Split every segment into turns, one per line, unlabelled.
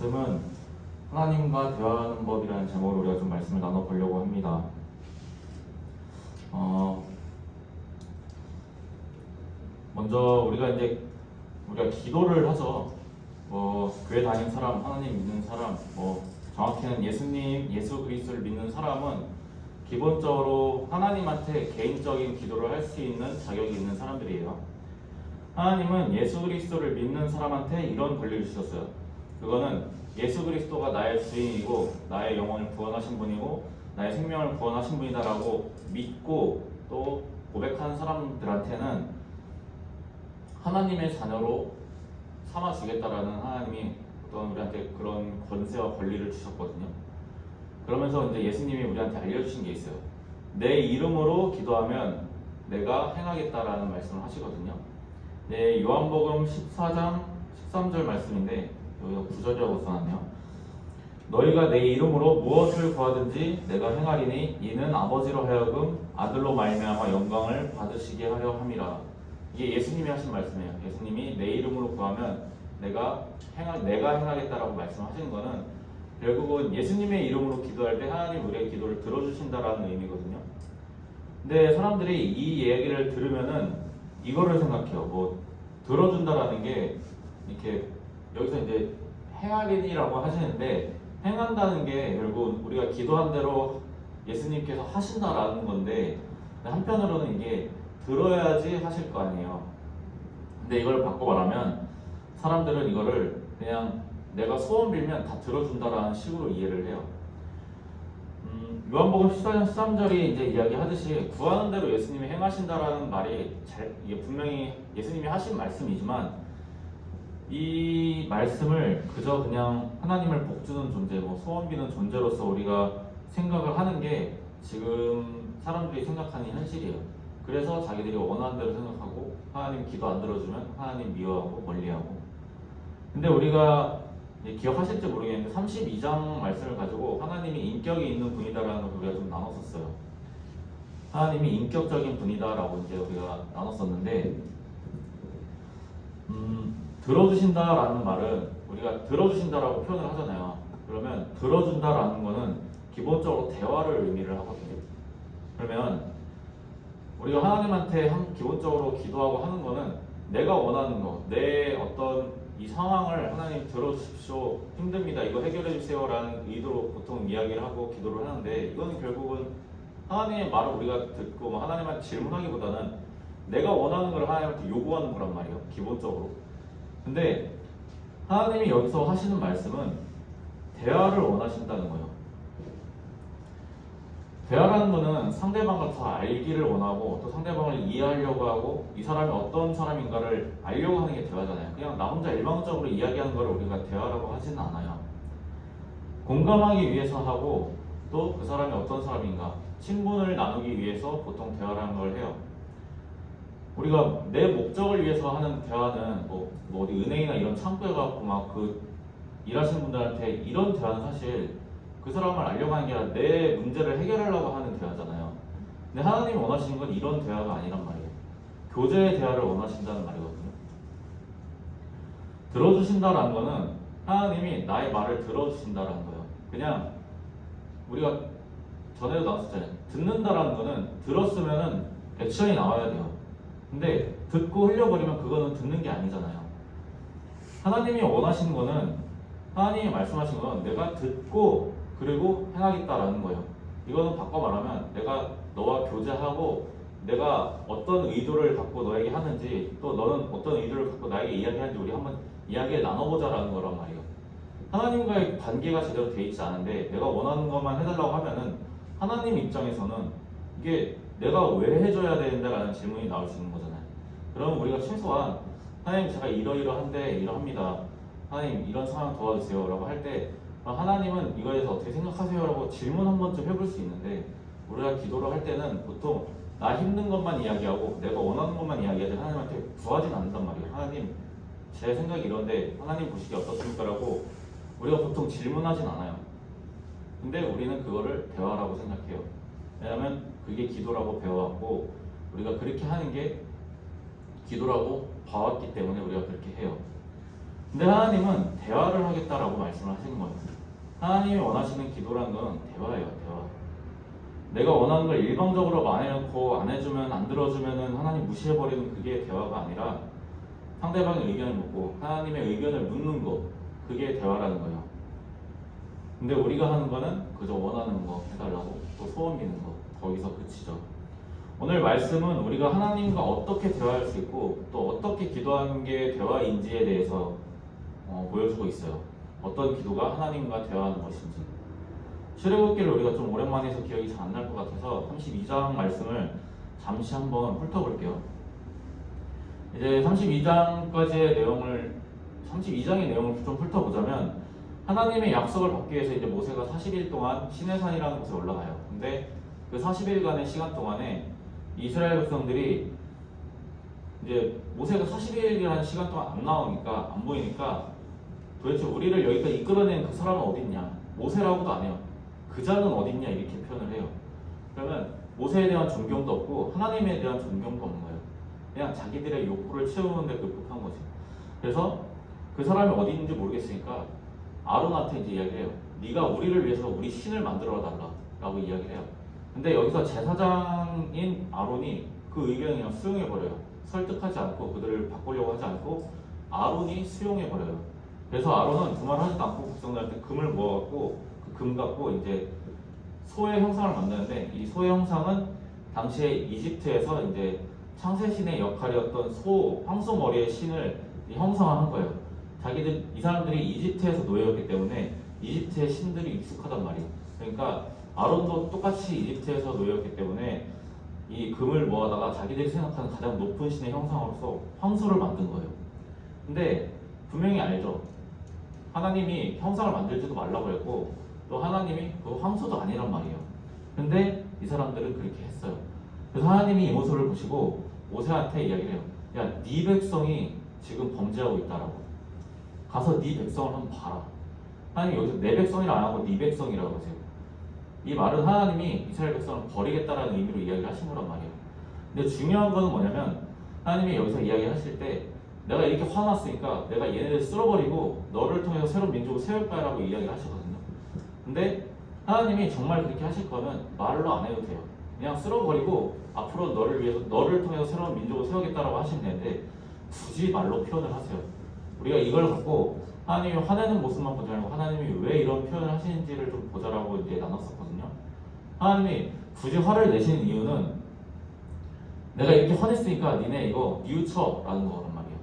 말씀은 하나님과 대화하는 법이라는 제목으로 우리가 좀 말씀을 나눠보려고 합니다. 먼저 우리가 기도를 하죠. 교회 다니는 사람, 하나님 믿는 사람, 정확히는 예수 그리스도를 믿는 사람은 기본적으로 하나님한테 개인적인 기도를 할 수 있는 자격이 있는 사람들이에요. 하나님은 예수 그리스도를 믿는 사람한테 이런 권리를 주셨어요. 그거는 예수 그리스도가 나의 주인이고 나의 영혼을 구원하신 분이고 나의 생명을 구원하신 분이다라고 믿고 또 고백하는 사람들한테는 하나님의 자녀로 삼아주겠다라는 하나님이 우리한테 그런 권세와 권리를 주셨거든요. 그러면서 이제 예수님이 우리한테 알려주신 게 있어요. 내 이름으로 기도하면 내가 행하겠다라는 말씀을 하시거든요. 네, 요한복음 14장 13절 말씀인데 여기가 9절이라고 써놨네요. 너희가 내 이름으로 무엇을 구하든지 내가 행하리니 이는 아버지로 하여금 아들로 말미암아 영광을 받으시게 하려 함이라. 이게 예수님이 하신 말씀이에요. 예수님이 내 이름으로 구하면 내가 행하겠다라고 말씀하시는 거는 결국은 예수님의 이름으로 기도할 때 하나님 우리의 기도를 들어주신다라는 의미거든요. 근데 사람들이 이 얘기를 들으면은 이거를 생각해요. 들어준다라는 게 이렇게 여기서 이제 행하리니라고 하시는데 행한다는 게 결국 우리가 기도한 대로 예수님께서 하신다라는 건데 한편으로는 이게 들어야지 하실 거 아니에요. 근데 이걸 바꿔 말하면 사람들은 이거를 그냥 내가 소원 빌면 다 들어준다라는 식으로 이해를 해요. 요한복음 14장 13절이 이제 이야기하듯이 구하는 대로 예수님이 행하신다라는 말이 이게 분명히 예수님이 하신 말씀이지만 이 말씀을 그저 그냥 하나님을 복주는 존재, 소원 비는 존재로서 우리가 생각을 하는 게 지금 사람들이 생각하는 현실이에요. 그래서 자기들이 원하는 대로 생각하고 하나님 기도 안 들어주면 하나님 미워하고 멀리하고. 근데 우리가 기억하실지 모르겠는데 32장 말씀을 가지고 하나님이 인격이 있는 분이다라는 걸 우리가 좀 나눴었어요. 하나님이 인격적인 분이다라고 이제 우리가 나눴었는데 들어주신다라는 말은 우리가 들어주신다라고 표현을 하잖아요. 그러면 들어준다라는 거는 기본적으로 대화를 의미를 하거든요. 그러면 우리가 하나님한테 기본적으로 기도하고 하는 거는 내가 원하는 거, 내 어떤 이 상황을 하나님 들어주십시오, 힘듭니다, 이거 해결해 주세요 라는 의도로 보통 이야기를 하고 기도를 하는데 이건 결국은 하나님의 말을 우리가 듣고 하나님한테 질문하기보다는 내가 원하는 걸 하나님한테 요구하는 거란 말이에요, 기본적으로. 근데 하나님이 여기서 하시는 말씀은 대화를 원하신다는 거예요. 대화라는 거는 상대방을 더 알기를 원하고 또 상대방을 이해하려고 하고 이 사람이 어떤 사람인가를 알려고 하는 게 대화잖아요. 그냥 나 혼자 일방적으로 이야기하는 걸 우리가 대화라고 하지는 않아요. 공감하기 위해서 하고 또 그 사람이 어떤 사람인가 친분을 나누기 위해서 보통 대화라는 걸 해요. 우리가 내 목적을 위해서 하는 대화는 어디 은행이나 이런 창구에 가고 일하시는 분들한테 이런 대화는 사실 그 사람을 알려고 하는 게 아니라 내 문제를 해결하려고 하는 대화잖아요. 근데 하나님이 원하시는 건 이런 대화가 아니란 말이에요. 교제의 대화를 원하신다는 말이거든요. 들어주신다라는 거는 하나님이 나의 말을 들어주신다라는 거예요. 그냥 우리가 전에도 나왔었잖아요. 듣는다라는 거는 들었으면은 액션이 나와야 돼요. 근데 듣고 흘려버리면 그거는 듣는 게 아니잖아요. 하나님이 원하시는 거는 하나님이 말씀하신 건 내가 듣고 그리고 행하겠다라는 거예요. 이거는 바꿔 말하면 내가 너와 교제하고 내가 어떤 의도를 갖고 너에게 하는지 또 너는 어떤 의도를 갖고 나에게 이야기하는지 우리 한번 이야기를 나눠보자라는 거란 말이에요. 하나님과의 관계가 제대로 돼 있지 않은데 내가 원하는 것만 해달라고 하면은 하나님 입장에서는 이게 내가 왜 해줘야 되는데라는 질문이 나올 수 있는 거잖아요. 그러면 우리가 최소한 하나님 제가 이러이러한데 이러합니다. 하나님 이런 상황 도와주세요 라고 할 때 하나님은 이거에 대해서 어떻게 생각하세요? 라고 질문 한 번쯤 해볼 수 있는데 우리가 기도를 할 때는 보통 나 힘든 것만 이야기하고 내가 원하는 것만 이야기하지 하나님한테 구하진 않는단 말이에요. 하나님 제 생각이 이런데 하나님 보시기에 어떻습니까? 라고 우리가 보통 질문하진 않아요. 근데 우리는 그거를 대화라고 생각해요. 왜냐하면 그게 기도라고 배워왔고 우리가 그렇게 하는 게 기도라고 봐왔기 때문에 우리가 그렇게 해요. 근데 하나님은 대화를 하겠다라고 말씀을 하시는 거예요. 하나님이 원하시는 기도라는 건 대화예요, 대화. 내가 원하는 걸 일방적으로 말해놓고 안 해주면 안 들어주면은 하나님 무시해버리는 그게 대화가 아니라 상대방의 의견을 묻고 하나님의 의견을 묻는 거, 그게 대화라는 거예요. 근데 우리가 하는 거는 그저 원하는 거 해달라고 또 소원 비는 거, 거기서 그치죠. 오늘 말씀은 우리가 하나님과 어떻게 대화할 수 있고 또 어떻게 기도하는 게 대화인지에 대해서 보여주고 있어요. 어떤 기도가 하나님과 대화하는 것인지. 출애굽기를 우리가 좀 오랜만에 해서 기억이 잘 안 날 것 같아서 32장 말씀을 잠시 한번 훑어볼게요. 이제 32장의 내용을 좀 훑어보자면 하나님의 약속을 받기 위해서 이제 모세가 40일 동안 시내산이라는 곳에 올라가요. 근데 그 40일간의 시간 동안에 이스라엘 백성들이 이제 모세가 40일이라는 시간 동안 안 나오니까 안 보이니까 도대체 우리를 여기까지 이끌어낸 그 사람은 어딨냐? 모세라고도 안 해요. 그 자는 어딨냐? 이렇게 표현을 해요. 그러면 모세에 대한 존경도 없고 하나님에 대한 존경도 없는 거예요. 그냥 자기들의 욕구를 채우는데 급급한 거지. 그래서 그 사람이 어디 있는지 모르겠으니까 아론한테 이제 이야기를 해요. 네가 우리를 위해서 우리 신을 만들어 달라 라고 이야기를 해요. 근데 여기서 제사장인 아론이 그 의견을 그냥 수용해버려요. 설득하지 않고 그들을 바꾸려고 하지 않고 아론이 수용해버려요. 그래서 아론은 두말 하지도 않고 백성들한테 금을 모아갖고 그 금 갖고 이제 소의 형상을 만드는데 이 소의 형상은 당시에 이집트에서 이제 창세신의 역할이었던 황소 머리의 신을 형상화한 거예요. 이 사람들이 이집트에서 노예였기 때문에 이집트의 신들이 익숙하단 말이에요. 그러니까 아론도 똑같이 이집트에서 노예였기 때문에 이 금을 모아다가 자기들이 생각하는 가장 높은 신의 형상으로서 황소를 만든 거예요. 근데 분명히 알죠. 하나님이 형상을 만들지도 말라고 했고 또 하나님이 그 황소도 아니란 말이에요. 근데 이 사람들은 그렇게 했어요. 그래서 하나님이 이 모습을 보시고 모세한테 이야기를 해요. 야, 네 백성이 지금 범죄하고 있다라고. 가서 네 백성을 한번 봐라. 하나님 여기서 내 백성이라 안 하고 네 백성이라고 하세요. 이 말은 하나님이 이스라엘 백성을 버리겠다라는 의미로 이야기를 하신 거란 말이에요. 근데 중요한 거는 뭐냐면 하나님이 여기서 이야기하실 때 내가 이렇게 화났으니까 내가 얘네들 쓸어버리고 너를 통해서 새로운 민족을 세울 거야 라고 이야기를 하시거든요. 근데 하나님이 정말 그렇게 하실 거면 말로 안 해도 돼요. 그냥 쓸어버리고 앞으로 너를 통해서 새로운 민족을 세우겠다라고 하시면 되는데 굳이 말로 표현을 하세요. 우리가 이걸 갖고 하나님이 화내는 모습만 보지 말고 하나님이 왜 이런 표현을 하시는지를 좀 보자라고 이제 나눴었거든요. 하나님이 굳이 화를 내시는 이유는 내가 이렇게 화냈으니까 니네 이거 뉘우쳐라는 거란 말이에요.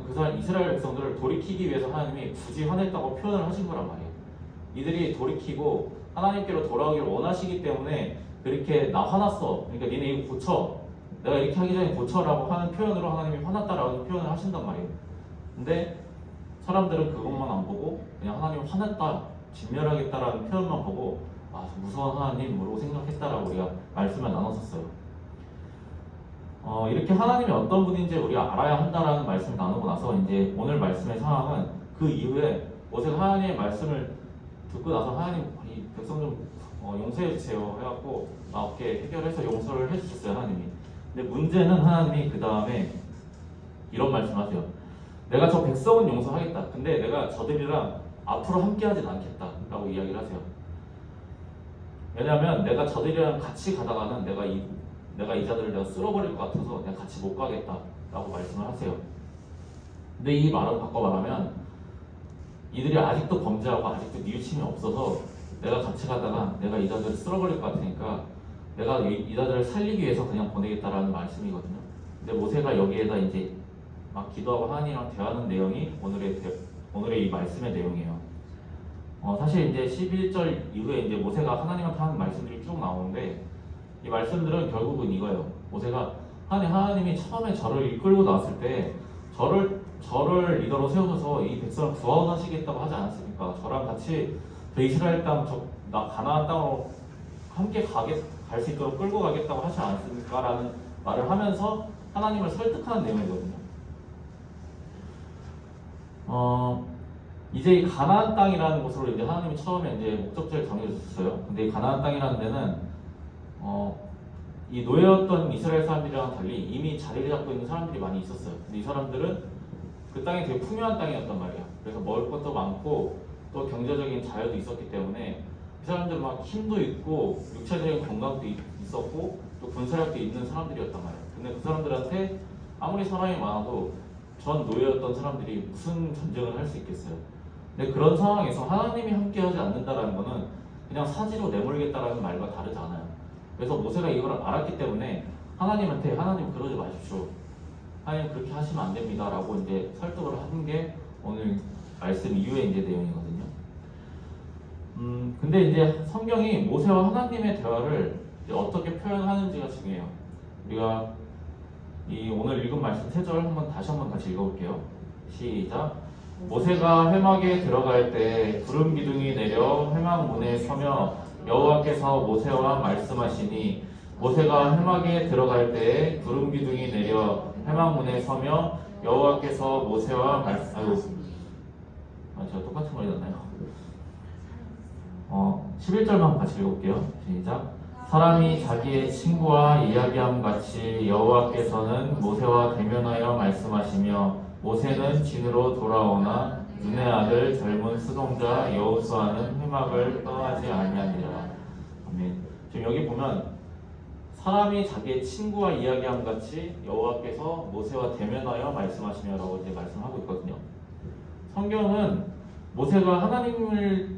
그 사람 이스라엘 백성들을 돌이키기 위해서 하나님이 굳이 화냈다고 표현을 하신 거란 말이에요. 이들이 돌이키고 하나님께로 돌아오기를 원하시기 때문에 그렇게 나 화났어. 그러니까 니네 이거 고쳐. 내가 이렇게 하기 전에 고쳐라고 하는 표현으로 하나님이 화났다라고 표현을 하신단 말이에요. 근데 사람들은 그것만 안 보고 그냥 하나님 화냈다, 진멸하겠다라는 표현만 보고 무서운 하나님으로 생각했다라고 우리가 말씀을 나눴었어요. 이렇게 하나님이 어떤 분인지 우리가 알아야 한다라는 말씀을 나누고 나서 이제 오늘 말씀의 상황은 그 이후에 모세가 하나님의 말씀을 듣고 나서 하나님 이 백성 좀 용서해 주세요 해갖고 어떻게 해결해서 용서를 해주셨어요 하나님이. 근데 문제는 하나님이 그 다음에 이런 말씀하세요. 내가 저 백성은 용서하겠다. 근데 내가 저들이랑 앞으로 함께하진 않겠다라고 이야기를 하세요. 왜냐하면 내가 저들이랑 같이 가다가는 내가 이 자들을 내가 쓸어버릴 것 같아서 그냥 같이 못 가겠다라고 말씀을 하세요. 근데 이 말을 바꿔 말하면 이들이 아직도 범죄하고 아직도 뉘우침이 없어서 내가 같이 가다가 내가 이 자들을 쓸어버릴 것 같으니까 내가 이 자들을 살리기 위해서 그냥 보내겠다라는 말씀이거든요. 근데 모세가 여기에다 이제 막 기도하고 하나님이랑 대화하는 내용이 오늘의 이 말씀의 내용이에요. 사실 이제 11절 이후에 이제 모세가 하나님한테 하는 말씀들이 쭉 나오는데 이 말씀들은 결국은 이거예요. 모세가 하나님이 처음에 저를 이끌고 나왔을 때 저를 리더로 세우셔서 이 백성을 구원하시겠다고 하지 않았습니까? 저랑 같이 저 이스라엘 땅, 나 가나안 땅으로 함께 갈 수 있도록 끌고 가겠다고 하지 않았습니까? 라는 말을 하면서 하나님을 설득하는 내용이거든요. 이제 이 가나안 땅이라는 곳으로 이제 하나님이 처음에 이제 목적지를 정해주셨어요. 근데 이 가나안 땅이라는 데는 이 노예였던 이스라엘 사람들이랑 달리 이미 자리를 잡고 있는 사람들이 많이 있었어요. 근데 이 사람들은 그 땅이 되게 풍요한 땅이었단 말이에요. 그래서 먹을 것도 많고 또 경제적인 자유도 있었기 때문에 이 사람들은 막 힘도 있고 육체적인 건강도 있었고 또 군사력도 있는 사람들이었단 말이에요. 근데 그 사람들한테 아무리 사람이 많아도 전 노예였던 사람들이 무슨 전쟁을 할 수 있겠어요. 근데 그런 상황에서 하나님이 함께하지 않는다라는 거는 그냥 사지로 내몰겠다라는 말과 다르지 않아요. 그래서 모세가 이걸 알았기 때문에 하나님한테 하나님 그러지 마십시오. 하나님 그렇게 하시면 안 됩니다. 라고 이제 설득을 하는 게 오늘 말씀 이후의 이제 내용이거든요. 근데 이제 성경이 모세와 하나님의 대화를 이제 어떻게 표현하는지가 중요해요. 우리가 이 오늘 읽은 말씀 3절 다시 한번 같이 읽어볼게요. 시작. 모세가 회막에 들어갈 때 구름 기둥이 내려 회막 문에 서며 여호와께서 모세와 말씀하시니 모세가 회막에 들어갈 때 구름 기둥이 내려 회막 문에 서며 여호와께서 모세와 제가 똑같은 거 읽었나요? 11절만 같이 읽어볼게요. 시작. 사람이 자기의 친구와 이야기함 같이 여호와께서는 모세와 대면하여 말씀하시며 모세는 진으로 돌아오나 눈의 아들 젊은 수동자 여호수아는 회막을 떠나지 아니하니라. 아멘. 지금 여기 보면 사람이 자기의 친구와 이야기함 같이 여호와께서 모세와 대면하여 말씀하시며라고 이제 말씀하고 있거든요. 성경은 모세가 하나님을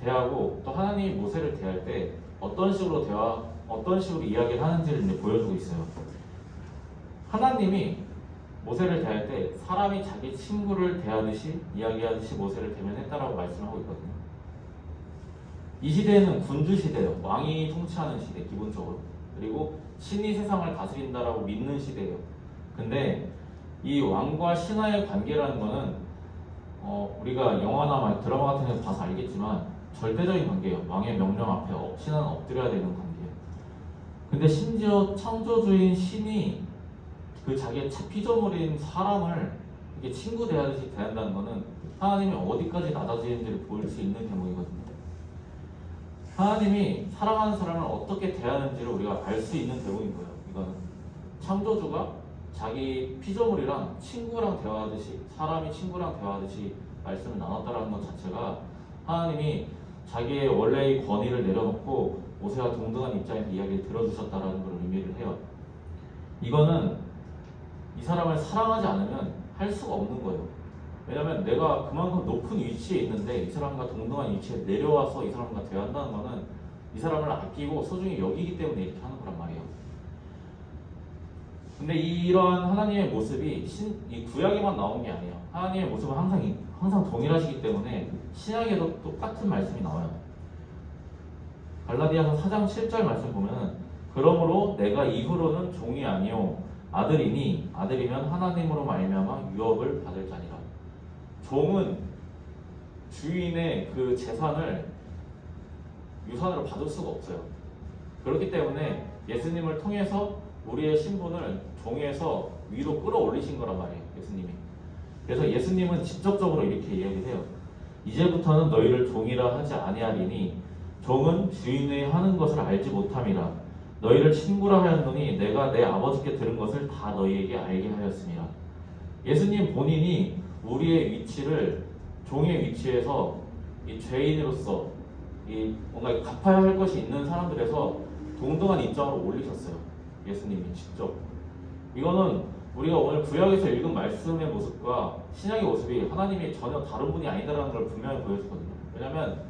대하고 또 하나님이 모세를 대할 때 어떤 식으로 이야기를 하는지를 이제 보여주고 있어요. 하나님이 모세를 대할 때 사람이 자기 친구를 대하듯이 이야기하듯이 모세를 대면했다라고 말씀하고 있거든요. 이 시대는 군주 시대예요. 왕이 통치하는 시대 기본적으로. 그리고 신이 세상을 다스린다라고 믿는 시대예요. 근데 이 왕과 신하의 관계라는 거는 우리가 영화나 드라마 같은 데 봐서 알겠지만 절대적인 관계예요. 왕의 명령 앞에 신하는 엎드려야 되는 관계예요. 근데 심지어 창조주인 신이 그 자기의 피조물인 사람을 이게 친구 대하듯이 대한다는 것은 하나님이 어디까지 낮아지는지를 보일 수 있는 대목이거든요. 하나님이 사랑하는 사람을 어떻게 대하는지를 우리가 알 수 있는 대목인 거예요. 이거는 창조주가 자기 피조물이랑 친구랑 대화하듯이 사람이 친구랑 대화하듯이 말씀을 나눴다라는 것 자체가 하나님이 자기의 원래의 권위를 내려놓고 모세와 동등한 입장에서 이야기를 들어주셨다라는 걸 의미를 해요. 이거는 이 사람을 사랑하지 않으면 할 수가 없는 거예요. 왜냐면 내가 그만큼 높은 위치에 있는데 이 사람과 동등한 위치에 내려와서 이 사람과 대화한다는 거는 이 사람을 아끼고 소중히 여기기 때문에 이렇게 하는 거란 말이에요. 근데 이러한 하나님의 모습이 이 구약에만 나온 게 아니에요. 하나님의 모습은 항상 동일하시기 때문에 신약에도 똑같은 말씀이 나와요. 갈라디아서 4장 7절 말씀 보면 그러므로 내가 이후로는 종이 아니요 아들이니 아들이면 하나님으로 말미암아 유업을 받을 자니라. 종은 주인의 그 재산을 유산으로 받을 수가 없어요. 그렇기 때문에 예수님을 통해서 우리의 신분을 종에서 위로 끌어올리신 거란 말이에요. 예수님이. 그래서 예수님은 직접적으로 이렇게 이야기해요. 이제부터는 너희를 종이라 하지 아니하리니 종은 주인의 하는 것을 알지 못함이라. 너희를 친구라 하였노니 내가 내 아버지께 들은 것을 다 너희에게 알게 하였습니다. 예수님 본인이 우리의 위치를 종의 위치에서 이 죄인으로서 뭔가 갚아야 할 것이 있는 사람들에서 동등한 입장으로 올리셨어요. 예수님이 직접. 이거는 우리가 오늘 구약에서 읽은 말씀의 모습과 신약의 모습이 하나님이 전혀 다른 분이 아니다라는 걸 분명히 보여주거든요. 왜냐하면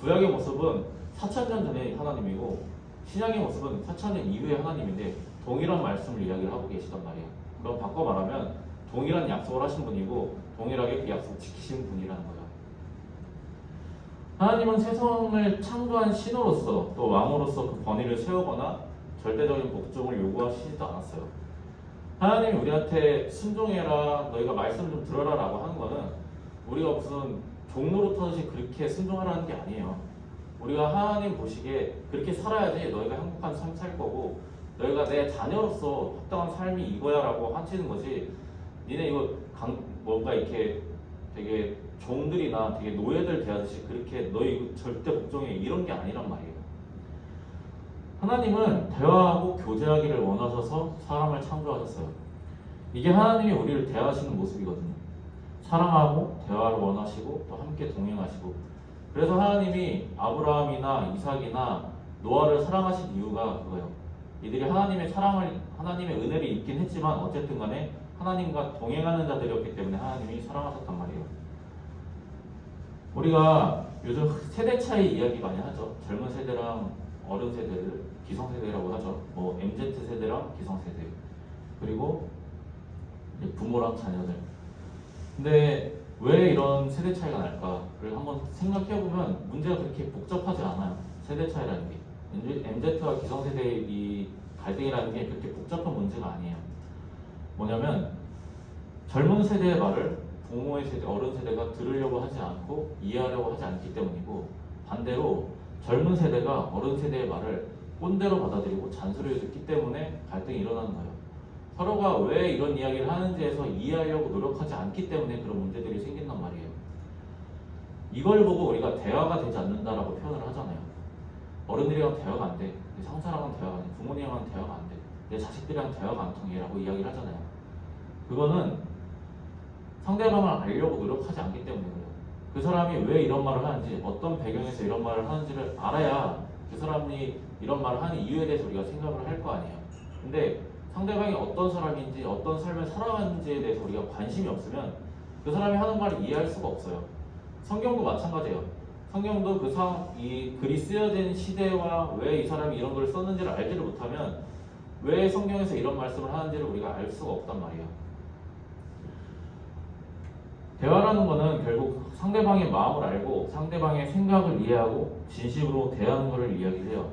구약의 모습은 4,000년 전의 하나님이고 신약의 모습은 4,000년 이후의 하나님인데 동일한 말씀을 이야기를 하고 계시단 말이에요. 그럼 바꿔 말하면 동일한 약속을 하신 분이고 동일하게 그 약속 지키신 분이라는 거예요. 하나님은 세상을 창조한 신으로서 또 왕으로서 그 권위를 세우거나 절대적인 복종을 요구하시지도 않았어요. 하나님이 우리한테 순종해라, 너희가 말씀 좀 들어라 라고 하는 거는 우리가 무슨 종로로 타듯이 그렇게 순종하라는 게 아니에요. 우리가 하나님 보시기에 그렇게 살아야지 너희가 행복한 삶 살 거고 너희가 내 자녀로서 합당한 삶이 이거야 라고 하시는 거지, 니네 이거 뭔가 이렇게 되게 종들이나 되게 노예들 대하듯이 그렇게 너희 이거 절대 복종해 이런 게 아니란 말이에요. 하나님은 대화하고 교제하기를 원하셔서 사람을 창조하셨어요. 이게 하나님이 우리를 대하시는 모습이거든요. 사랑하고 대화를 원하시고 또 함께 동행하시고 그래서 하나님이 아브라함이나 이삭이나 노아를 사랑하신 이유가 그거예요. 이들이 하나님의 은혜를 입긴 했지만 어쨌든 간에 하나님과 동행하는 자들이었기 때문에 하나님이 사랑하셨단 말이에요. 우리가 요즘 세대 차이 이야기 많이 하죠. 젊은 세대랑 어른 세대를 기성세대라고 하죠. 뭐 MZ세대랑 기성세대 그리고 부모랑 자녀들. 근데 왜 이런 세대 차이가 날까를 한번 생각해보면 문제가 그렇게 복잡하지 않아요. 세대 차이라는 게 MZ와 기성세대의 이 갈등이라는 게 그렇게 복잡한 문제가 아니에요. 뭐냐면 젊은 세대의 말을 부모의 세대, 어른 세대가 들으려고 하지 않고 이해하려고 하지 않기 때문이고 반대로 젊은 세대가 어른 세대의 말을 꼰대로 받아들이고 잔소리를 듣기 때문에 갈등이 일어나는 거예요. 서로가 왜 이런 이야기를 하는지에서 이해하려고 노력하지 않기 때문에 그런 문제들이 생긴단 말이에요. 이걸 보고 우리가 대화가 되지 않는다라고 표현을 하잖아요. 어른들이랑 대화가 안 돼. 내 상사랑은 대화가 안 돼. 부모님이랑 대화가 안 돼. 내 자식들이랑 대화가 안 통해 라고 이야기를 하잖아요. 그거는 상대방을 알려고 노력하지 않기 때문에 그래요. 그 사람이 왜 이런 말을 하는지 어떤 배경에서 이런 말을 하는지를 알아야 그 사람이 이런 말을 하는 이유에 대해서 우리가 생각을 할 거 아니에요. 근데 상대방이 어떤 사람인지 어떤 삶을 살아가는지에 대해서 우리가 관심이 없으면 그 사람이 하는 말을 이해할 수가 없어요. 성경도 마찬가지예요. 성경도 이 글이 쓰여진 시대와 왜 이 사람이 이런 글을 썼는지를 알지를 못하면 왜 성경에서 이런 말씀을 하는지를 우리가 알 수가 없단 말이에요. 대화라는 거는 결국 상대방의 마음을 알고 상대방의 생각을 이해하고 진심으로 대하는 것을 이야기해요.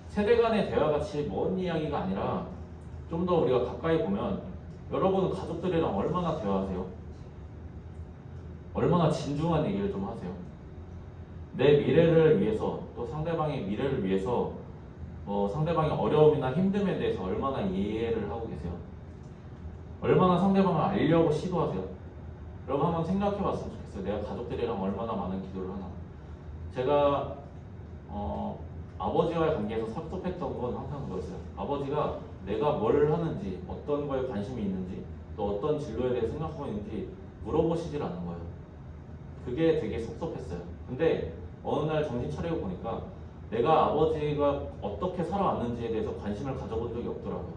세대 간의 대화같이 먼 이야기가 아니라 좀 더 우리가 가까이 보면 여러분은 가족들이랑 얼마나 대화하세요? 얼마나 진중한 얘기를 좀 하세요? 내 미래를 위해서 또 상대방의 미래를 위해서 상대방의 어려움이나 힘듦에 대해서 얼마나 이해를 하고 계세요? 얼마나 상대방을 알려고 시도하세요? 여러분 한번 생각해 봤으면 좋겠어요. 내가 가족들이랑 얼마나 많은 기도를 하나. 제가 아버지와의 관계에서 섭섭했던 건 항상 그거였어요. 아버지가 내가 뭘 하는지 어떤 거에 관심이 있는지 또 어떤 진로에 대해 생각하고 있는지 물어보시질 않는 거예요. 그게 되게 섭섭했어요. 근데 어느 날 정신 차리고 보니까 내가 아버지가 어떻게 살아왔는지에 대해서 관심을 가져본 적이 없더라고요.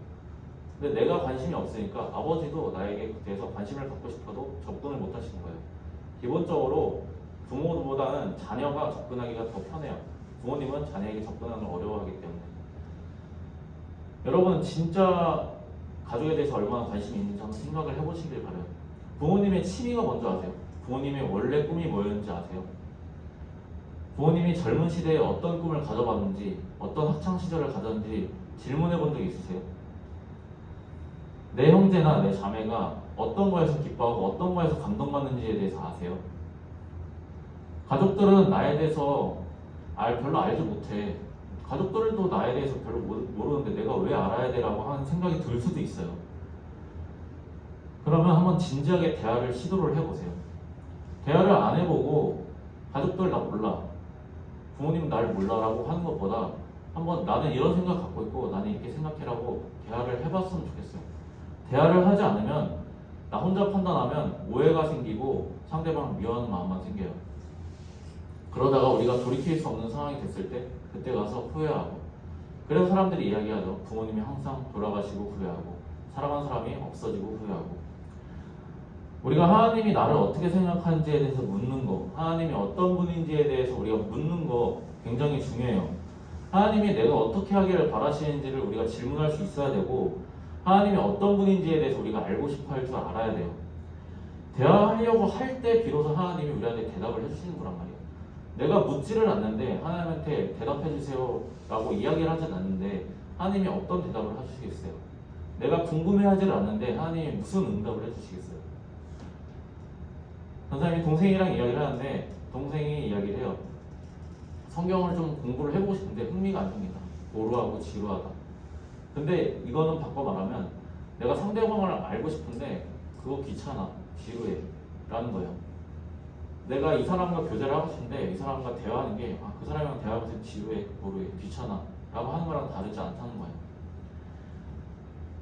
근데 내가 관심이 없으니까 아버지도 나에게 대해서 관심을 갖고 싶어도 접근을 못 하시는 거예요. 기본적으로 부모보다는 자녀가 접근하기가 더 편해요. 부모님은 자녀에게 접근하는 걸 어려워하기 때문에. 여러분 진짜 가족에 대해서 얼마나 관심이 있는지 한번 생각을 해보시길 바라요. 부모님의 취미가 뭔지 아세요? 부모님의 원래 꿈이 뭐였는지 아세요? 부모님이 젊은 시대에 어떤 꿈을 가져봤는지 어떤 학창시절을 가졌는지 질문해 본 적 있으세요? 내 형제나 내 자매가 어떤 거에서 기뻐하고 어떤 거에서 감동받는지에 대해서 아세요? 가족들은 나에 대해서 별로 알지 못해. 가족들도 나에 대해서 별로 모르는데 내가 왜 알아야 되라고 하는 생각이 들 수도 있어요. 그러면 한번 진지하게 대화를 시도를 해보세요. 대화를 안 해보고 가족들 나 몰라, 부모님 날 몰라라고 하는 것보다 한번 나는 이런 생각 갖고 있고 나는 이렇게 생각해라고 대화를 해봤으면 좋겠어요. 대화를 하지 않으면 나 혼자 판단하면 오해가 생기고 상대방을 미워하는 마음만 생겨요. 그러다가 우리가 돌이킬 수 없는 상황이 됐을 때 그때 가서 후회하고, 그래서 사람들이 이야기하죠. 부모님이 항상 돌아가시고 후회하고 사랑하는 사람이 없어지고 후회하고. 우리가 하나님이 나를 어떻게 생각하는지에 대해서 묻는 거, 하나님이 어떤 분인지에 대해서 우리가 묻는 거 굉장히 중요해요. 하나님이 내가 어떻게 하기를 바라시는지를 우리가 질문할 수 있어야 되고, 하나님이 어떤 분인지에 대해서 우리가 알고 싶어 할 줄 알아야 돼요. 대화하려고 할 때 비로소 하나님이 우리한테 대답을 해주시는 거란 말이에요. 내가 묻지를 않는데 하나님한테 대답해 주세요 라고 이야기를 하진 않는데 하나님이 어떤 대답을 해주시겠어요? 내가 궁금해하지를 않는데 하나님이 무슨 응답을 해주시겠어요? 선생님이 동생이랑 이야기를 하는데 동생이 이야기를 해요. 성경을 좀 공부를 해보고 싶은데 흥미가 안 생긴다. 보루하고 지루하다. 근데 이거는 바꿔 말하면 내가 상대방을 알고 싶은데 그거 귀찮아, 지루해 라는 거예요. 내가 이 사람과 교제를 하고 싶은데 이 사람과 대화하는 게 그 사람이랑 대화하면서 지루해, 보루해, 귀찮아 라고 하는 거랑 다르지 않다는 거예요.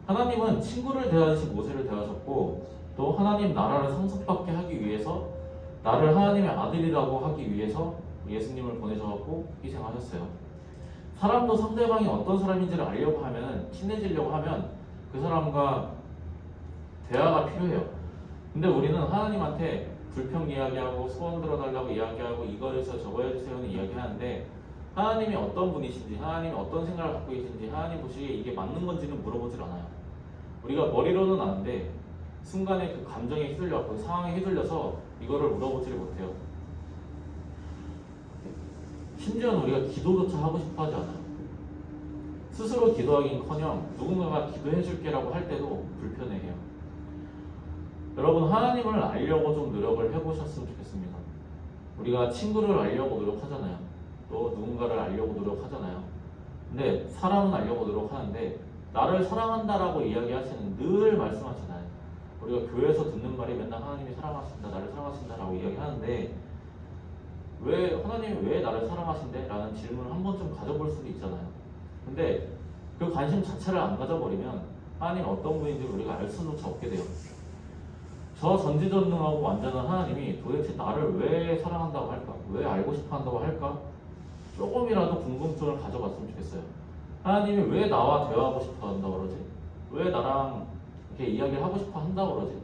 하나님은 친구를 대하듯이 모세를 대하셨고 또 하나님 나라를 상속받게 하기 위해서 나를 하나님의 아들이라고 하기 위해서 예수님을 보내셔갖고 희생하셨어요. 사람도 상대방이 어떤 사람인지를 알려고 하면, 친해지려고 하면 그 사람과 대화가 필요해요. 근데 우리는 하나님한테 불평 이야기하고 소원 들어달라고 이야기하고 이거 해서 저거 해주세요는 이야기하는데 하나님이 어떤 분이신지, 하나님이 어떤 생각을 갖고 계신지, 하나님 보시기에 이게 맞는 건지는 물어보질 않아요. 우리가 머리로는 아는데 순간에 그 감정에 휘둘려, 그 상황에 휘둘려서 이거를 물어보지를 못해요. 심지어는 우리가 기도조차 하고 싶어 하지 않아요. 스스로 기도하긴커녕 누군가가 기도해줄게라고 할 때도 불편해해요. 여러분, 하나님을 알려고 좀 노력을 해보셨으면 좋겠습니다. 우리가 친구를 알려고 노력하잖아요. 또 누군가를 알려고 노력하잖아요. 근데 사람은 알려고 노력하는데 나를 사랑한다라고 이야기하시는 늘 말씀하시나요? 우리가 교회에서 듣는 말이 맨날 하나님이 사랑하신다, 나를 사랑하신다라고 이야기하는데 왜 하나님이 왜 나를 사랑하신대? 라는 질문을 한 번쯤 가져볼 수도 있잖아요. 근데 그 관심 자체를 안 가져버리면 하나님이 어떤 분인지 우리가 알 수조차 없게 돼요. 저 전지전능하고 완전한 하나님이 도대체 나를 왜 사랑한다고 할까? 왜 알고 싶어 한다고 할까? 조금이라도 궁금증을 가져봤으면 좋겠어요. 하나님이 왜 나와 대화하고 싶어 한다고 그러지? 왜 나랑 이렇게 이야기를 하고 싶어 한다고 그러지?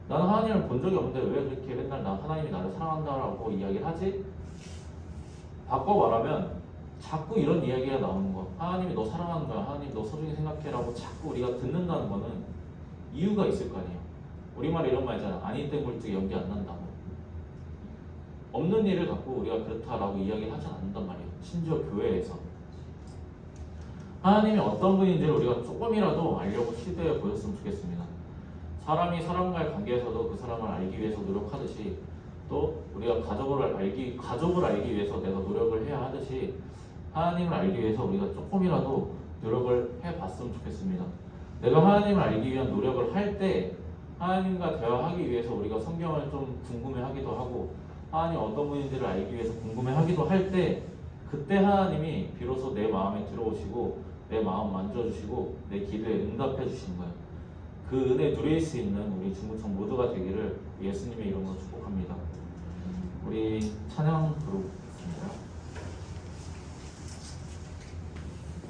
나는 하나님을 본 적이 없는데 왜 그렇게 맨날 하나님이 나를 사랑한다라고 이야기를 하지? 바꿔 말하면 자꾸 이런 이야기가 나오는 거. 하나님이 너 사랑하는 거야. 하나님 너 소중히 생각해라고 자꾸 우리가 듣는다는 거는 이유가 있을 거 아니에요. 우리말에 이런 말 있잖아. 아니 때 굴뚝 연기 안 난다고. 없는 일을 갖고 우리가 그렇다라고 이야기를 하지 않는단 말이에요. 심지어 교회에서. 하나님이 어떤 분인지를 우리가 조금이라도 알려고 시도해 보였으면 좋겠습니다. 사람이 사람과의 관계에서도 그 사람을 알기 위해서 노력하듯이 또 우리가 가족을 알기 위해서 내가 노력을 해야 하듯이 하나님을 알기 위해서 우리가 조금이라도 노력을 해봤으면 좋겠습니다. 내가 하나님을 알기 위한 노력을 할 때 하나님과 대화하기 위해서 우리가 성경을 좀 궁금해하기도 하고 하나님 어떤 분인지를 알기 위해서 궁금해하기도 할 때 그때 하나님이 비로소 내 마음에 들어오시고 내 마음 만져주시고 내 기도에 응답해 주시는 거예요. 그 은혜 누릴 수 있는 우리 중구청 모두가 되기를 예수님의 이름으로 축복합니다. 우리 찬양 부르겠습니다.